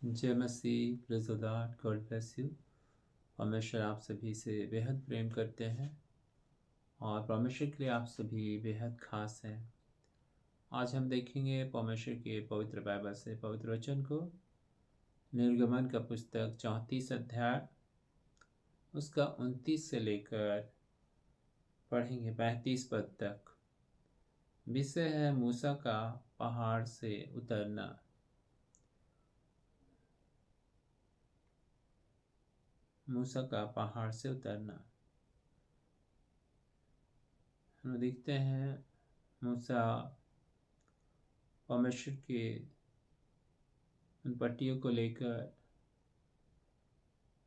जय मसीह, praise the Lord, God bless you. परमेश्वर आप सभी से बेहद प्रेम करते हैं और परमेश्वर के लिए आप सभी बेहद खास हैं। आज हम देखेंगे परमेश्वर के पवित्र बाइबल से पवित्र वचन को। निर्गमन का पुस्तक 34 अध्याय उसका 29 से लेकर पढ़ेंगे 35 पद तक। विषय है मूसा का पहाड़ से उतरना। मूसा का पहाड़ से उतरना। हम देखते हैं मूसा परमेश्वर के उन पट्टियों को लेकर,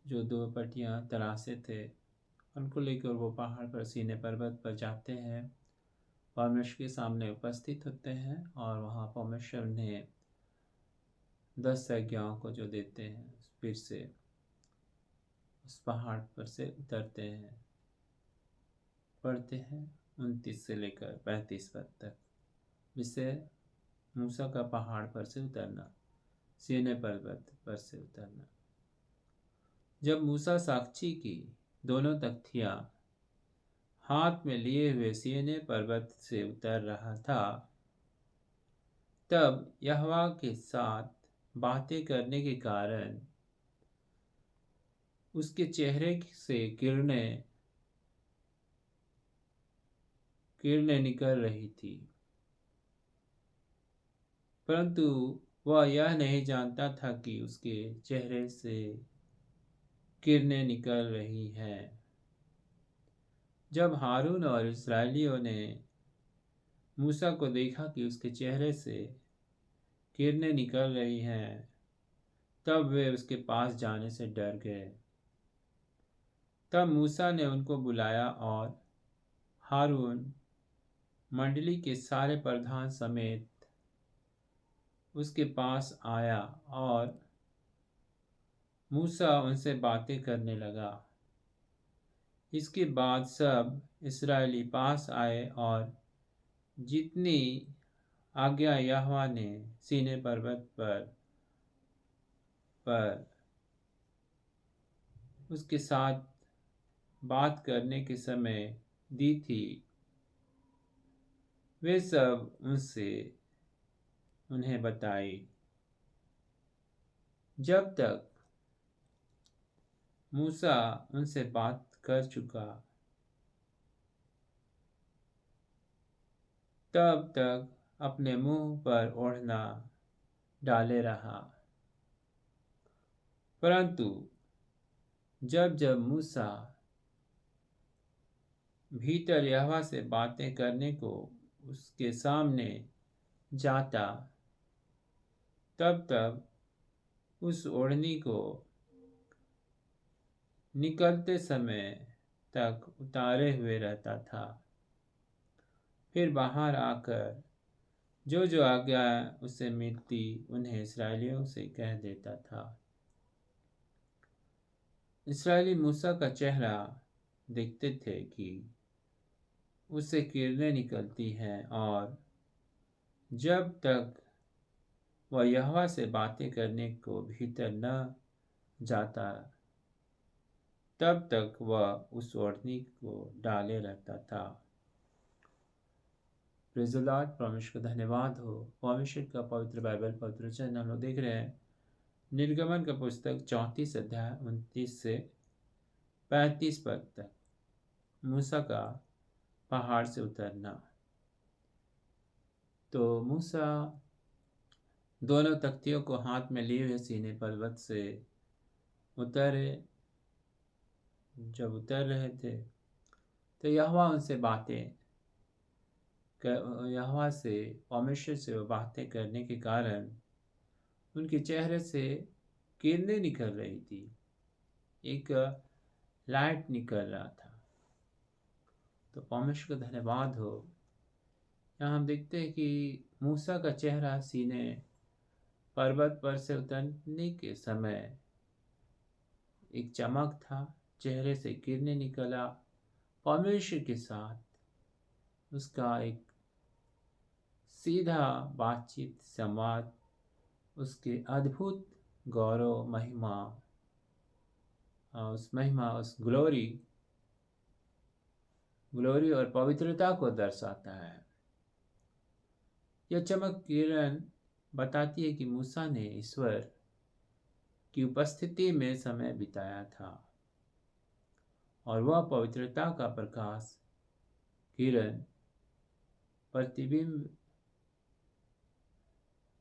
जो 2 पट्टियां तरासे थे, उनको लेकर वो पहाड़ पर सीने पर्वत पर जाते हैं, परमेश्वर के सामने उपस्थित होते हैं और वहाँ परमेश्वर उन्हें 10 आज्ञाओं को जो देते हैं, फिर से उस पहाड़ पर से उतरते हैं। पढ़ते हैं 29 से लेकर 35 पद तक। विषय मूसा का पहाड़ पर से उतरना, सीने पर्वत पर से उतरना। जब मूसा साक्षी की दोनों तख्तियां हाथ में लिए हुए सीने पर्वत से उतर रहा था, तब यहोवा के साथ बातें करने के कारण उसके चेहरे से किरणें निकल रही थी, परंतु वह यह नहीं जानता था कि उसके चेहरे से किरणें निकल रही हैं। जब हारून और इस्राएलियों ने मूसा को देखा कि उसके चेहरे से किरणें निकल रही हैं, तब वे उसके पास जाने से डर गए। तब मूसा ने उनको बुलाया और हारून मंडली के सारे प्रधान समेत उसके पास आया और मूसा उनसे बातें करने लगा। इसके बाद सब इस्राएली पास आए और जितनी आज्ञा यहोवा ने सीनै पर्वत पर उसके साथ बात करने के समय दी थी, वे सब उन्हें बताई। जब तक मूसा उनसे बात कर चुका, तब तक अपने मुंह पर ओढ़ना डाले रहा। परंतु जब जब मूसा भीतर यहोवा से बातें करने को उसके सामने जाता, तब तब उस ओढ़नी को निकलते समय तक उतारे हुए रहता था। फिर बाहर आकर जो जो आज्ञा उसे मिलती उन्हें इस्राएलियों से कह देता था। इस्राएली मूसा का चेहरा देखते थे कि उससे किरणें निकलती हैं, और जब तक वह यहोवा से बातें करने को भीतर न जाता, तब तक वह उस ओढ़नी को डाले रहता था। Praise the Lord. परमेश्वर का धन्यवाद हो। परमेश्वर का पवित्र बाइबल पवित्र वचन हम लोग देख रहे हैं। निर्गमन का पुस्तक 34 अध्याय 29 से 35 पद तक। मूसा का पहाड़ से उतरना। तो मूसा दोनों तख्तियों को हाथ में लिए हुए सीनै पर्वत से उतरे। जब उतर रहे थे तो यहोवा से परमेश्वर से वो बातें करने के कारण उनके चेहरे से किरणें निकल रही थी, एक लाइट निकल रहा था। तो परमेश्वर का धन्यवाद हो। यहाँ हम देखते हैं कि मूसा का चेहरा सीनै पर्वत पर से उतरने के समय एक चमक था, चेहरे से किरणें निकला। परमेश्वर के साथ उसका एक सीधा बातचीत, संवाद, उसके अद्भुत गौरव, महिमा, उस ग्लोरी और पवित्रता को दर्शाता है। यह चमक किरण बताती है कि मूसा ने ईश्वर की उपस्थिति में समय बिताया था और वह पवित्रता का प्रकाश किरण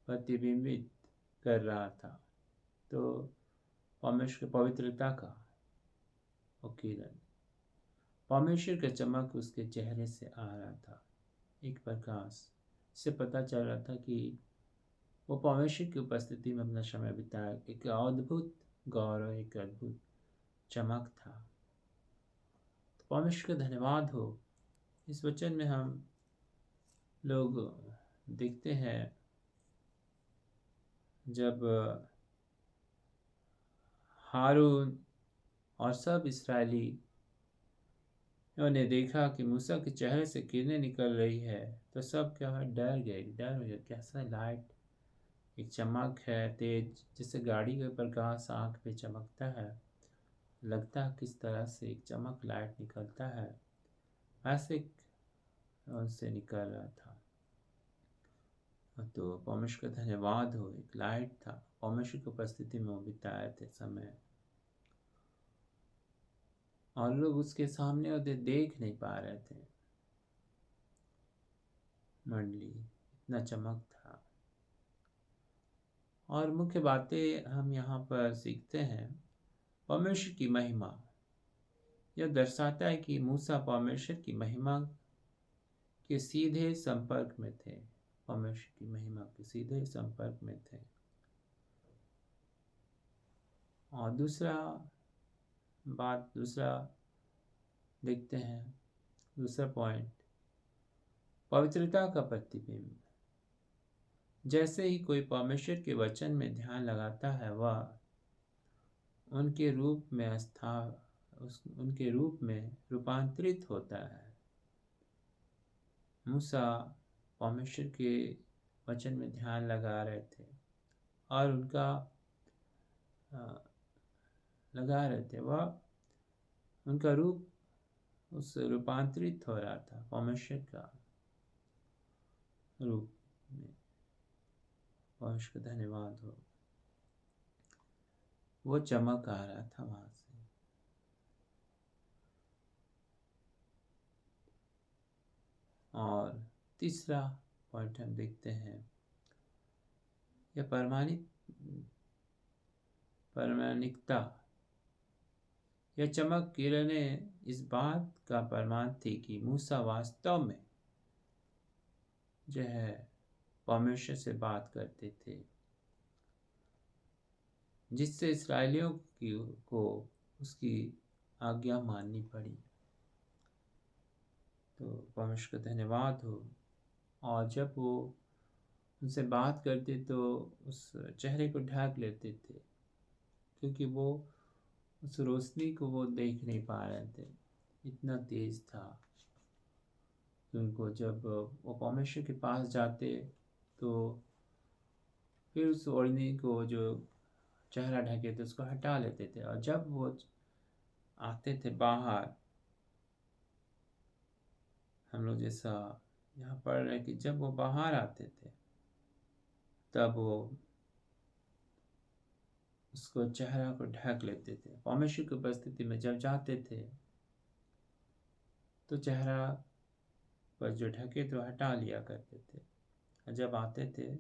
प्रतिबिंबित कर रहा था। तो परमेश्वर की पवित्रता का वो किरण, परमेश्वर का चमक उसके चेहरे से आ रहा था, एक प्रकाश से पता चल रहा था कि वो परमेश्वर की उपस्थिति में अपना समय बिताया। एक अद्भुत गौरव, एक अद्भुत चमक था। तो परमेश्वर का धन्यवाद हो। इस वचन में हम लोग देखते हैं जब हारून और सब इसराइली ने देखा कि मूसा के चेहरे से किरणें निकल रही है तो सब क्या है, डर गए। कैसा लाइट, एक चमक है तेज, जिससे गाड़ी के प्रकाश आँख पे चमकता है, लगता है किस तरह से एक चमक लाइट निकलता है, ऐसे उनसे निकल रहा था। तो परमेश्वर का धन्यवाद हो, एक लाइट था, परमेश्वर की उपस्थिति में वो बिताए थे समय, और लोग उसके सामने और देख नहीं पा रहे थे। मंडली, इतना चमक था। और मुख्य बातें हम यहाँ पर सीखते हैं। परमेश्वर की महिमा, यह दर्शाता है कि मूसा परमेश्वर की महिमा के सीधे संपर्क में थे, परमेश्वर की महिमा के सीधे संपर्क में थे। और दूसरा देखते हैं, दूसरा पॉइंट, पवित्रता का प्रतिबिंब। जैसे ही कोई परमेश्वर के वचन में ध्यान लगाता है, वह उनके रूप में रूपांतरित होता है। मूसा परमेश्वर के वचन में ध्यान लगा रहे थे और वह उनका रूप उस रूपांतरित हो रहा था, परमेश्वर का रूप में। परमेश्वर का धन्यवाद हो, वो चमक आ रहा था वहां से। और तीसरा पॉइंट हम देखते हैं, यह प्रामाणिकता। यह चमक किरणें इस बात का प्रमाण थी कि मूसा वास्तव में जो है परमेश्वर से बात करते थे, जिससे इसराइलियों को उसकी आज्ञा माननी पड़ी। तो परमेश्वर का धन्यवाद हो। और जब वो उनसे बात करते तो उस चेहरे को ढक लेते थे, क्योंकि वो उस रोशनी को वो देख नहीं पा रहे थे, इतना तेज था। उनको जब वो परमेश्वर के पास जाते तो फिर उस ओढ़नी को जो चेहरा ढके थे उसको हटा लेते थे, और जब वो आते थे बाहर, हम लोग जैसा यहाँ पढ़ रहे हैं कि जब वो बाहर आते थे तब वो उसको चेहरा को ढक लेते थे। परमेश्वर की उपस्थिति में जब जाते थे तो चेहरा पर जो ढके तो हटा लिया करते थे, और जब आते थे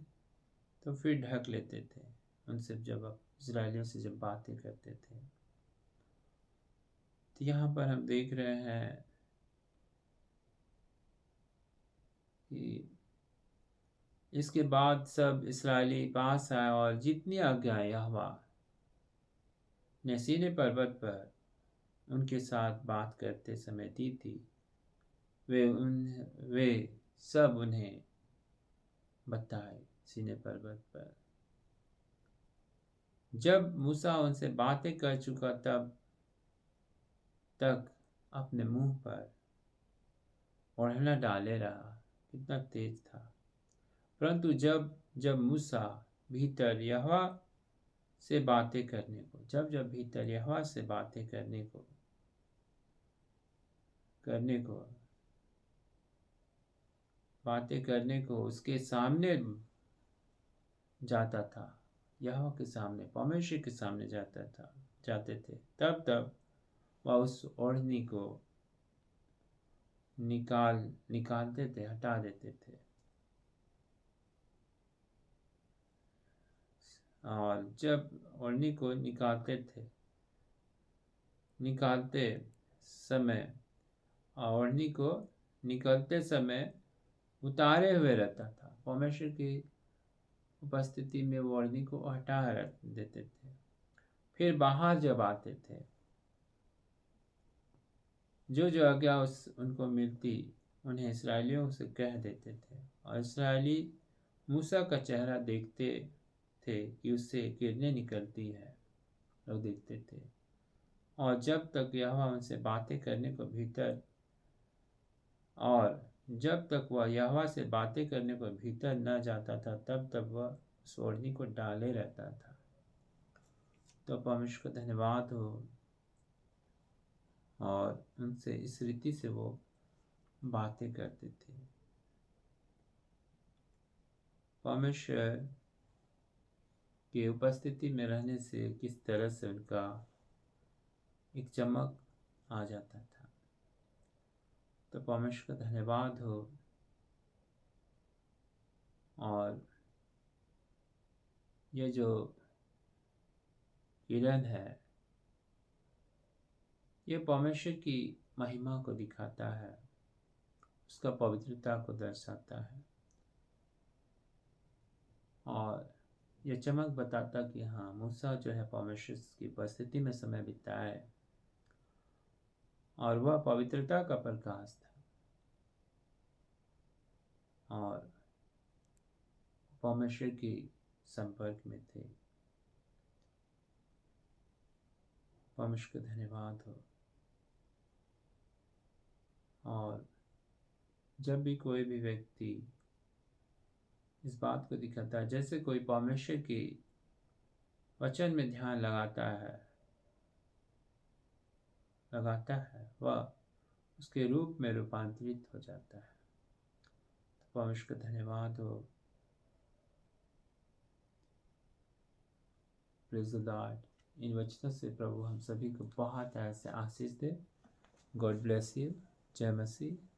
तो फिर ढक लेते थे। उनसे जब इजरायलियों से जब बातें करते थे, तो यहाँ पर हम देख रहे हैं कि इसके बाद सब इसराइली पास आए और जितनी आज्ञाएं यहोवा ने सीनै पर्वत पर उनके साथ बात करते समय दी थी, वे सब उन्हें बताए सीनै पर्वत पर। जब मूसा उनसे बातें कर चुका तब तक अपने मुंह पर ओढ़ना डाले रहा, कितना तेज था। परंतु जब मूसा भीतर यहोवा से बातें करने को, जब जब भीतर यहोवा से बातें करने को उसके सामने जाता था, यहोवा के सामने, परमेश्वर के सामने जाते थे, तब तब वह उस ओढ़नी को निकालते थे, हटा देते थे। और जब ओढ़नी को निकालते समय उतारे हुए रहता था। परमेश्वर की उपस्थिति में वो ओढ़नी को हटा देते थे। फिर बाहर जब आते थे, जो जो आज्ञा उनको मिलती उन्हें इस्राएलियों से कह देते थे, और इस्राएली मूसा का चेहरा देखते थे कि उससे किरणें निकलती है, लोग देखते थे। और जब तक यहोवा उनसे बातें करने को भीतर न जाता था, तब तक वह उस ओढ़नी को डाले रहता था। तो परमेश्वर का धन्यवाद हो, और उनसे इस रीति से वो बातें करते थे। परमेश्वर की उपस्थिति में रहने से किस तरह से उनका एक चमक आ जाता था। तो परमेश्वर का धन्यवाद हो। और ये जो किरण है, ये परमेश्वर की महिमा को दिखाता है, उसका पवित्रता को दर्शाता है, और ये चमक बताता कि हाँ, मूसा जो है परमेश्वर की उपस्थिति में समय बिताए, और वह पवित्रता का प्रकाश था, और परमेश्वर के संपर्क में थे। परमेश्वर का धन्यवाद हो। और जब भी कोई भी व्यक्ति इस बात को दिखाता है, जैसे कोई परमेश्वर की वचन में ध्यान लगाता है, वह उसके रूप में रूपांतरित हो जाता है। तो परमेश्वर का धन्यवाद हो। Praise the Lord. इन वचनों से प्रभु हम सभी को बहुत ऐसे आशीष दे। God bless you. जय मसीह।